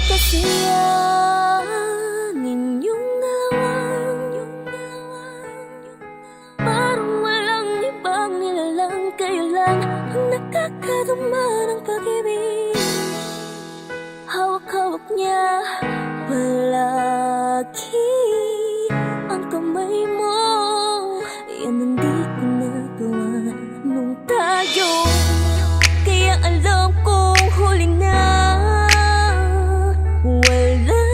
Kasiyahan ninyong dalawa, parang walang ibang nilalang. Kayo lang ang nakakadama ng pag-ibig. Hawak-hawak niya palagi ang kamay mo. Yan ang di ko nagawa nung tayo. Kaya alam kong huli na. Wala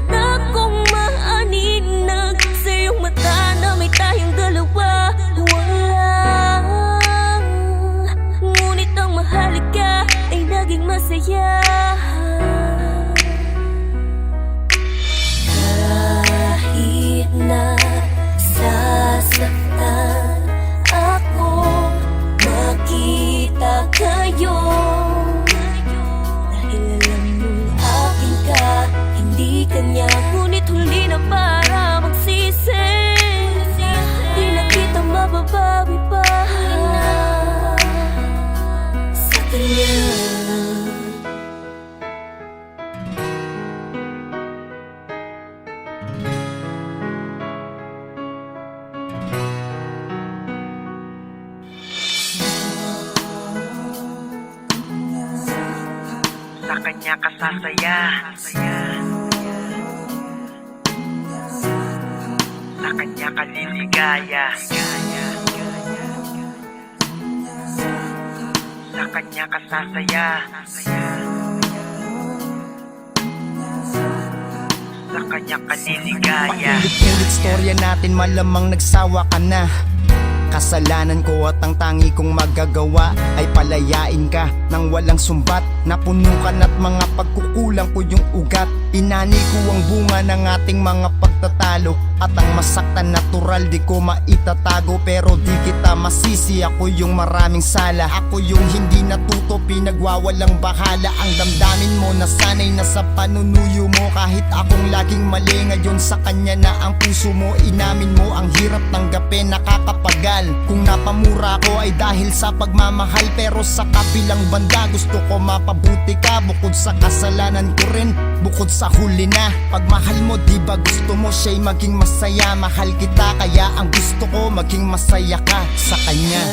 na akong maaninag sa iyong mata na may tayong dalawa. Walang ngunit ang mahalika ay naging masaya. Kahit na sasaktan ako, makita kayo. Kanya, ngunit huli na para magsisi. Di na kita mababawi pa sa kanya. Sa kanya ka sasaya, sa kanya ka liligaya, sa kanya ka sasaya, sa kanya ka liligaya. Paulit-ulit storya natin, malamang nagsawa ka na. Kasalanan ko at ang tangi kong magagawa ay palayain ka nang walang sumbat. Napunukan at mga pagkukulang ko yung ugat. Inani ko ang bunga ng ating mga pagtatalo. At ang masaktan natural di ko maitatago. Pero di kita masisi, ako yung maraming sala. Ako yung hindi natuto, pinagwawalang bahala. Ang damdamin mo nasanay na sa panunuyo mo. Kahit akong laging mali, ngayon sa kanya na ang puso mo. Inamin mo ang hirap tanggapin, nakakapagal. Kung napamura ko ay dahil sa pagmamahal. Pero sa kabilang banda gusto ko mapabuti ka. Bukod sa kasalanan ko rin, bukod sa huli na pagmahal mo, di ba gusto mo siya'y maging masaya? Mahal kita kaya ang gusto ko maging masaya ka sa kanya.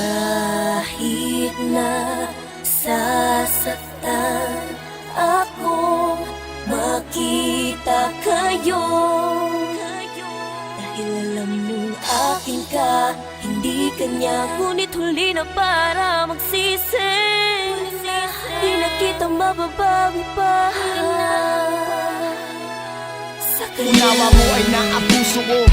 Kahit na sasaktan ako, makita kayo. Dahil alam mong akin ka, hindi kanya. Ngunit huli na para magsisi. Di na kita mababawi pa sa kanya. Unawa mo ay naabuso ko,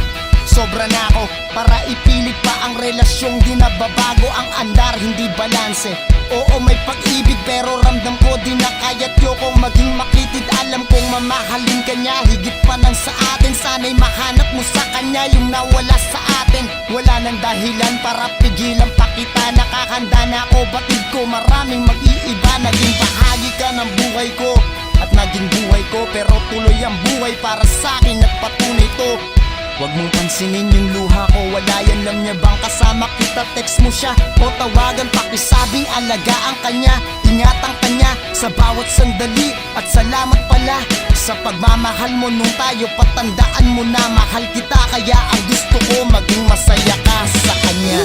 sobra na ako para ipilit pa ang relasyong di nababago. Ang andar hindi balanse. Oo may pag-ibig pero ramdam ko di na kaya't yokong maging makitid. Alam kong mamahalin kanya higit pa ng sa atin. Sana'y mahanap mo sa kanya yung nawala sa atin. Wala nang dahilan para pigilan pa kita. Nakahanda na ako, batid ko maraming mag-iiba. Naging bahagi ka ng buhay ko at naging buhay ko, pero tuloy ang buhay para sa akin at patunay to. Huwag mong pansinin yung luha ko, wala yan. Alam niya bang kasama kita, text mo siya o tawagan, pakisabing alagaan kanya. Ingatan kanya sa bawat sandali at salamat pala sa pagmamahal mo nung tayo. Patandaan mo na mahal kita, kaya ang gusto ko maging masaya ka sa kanya.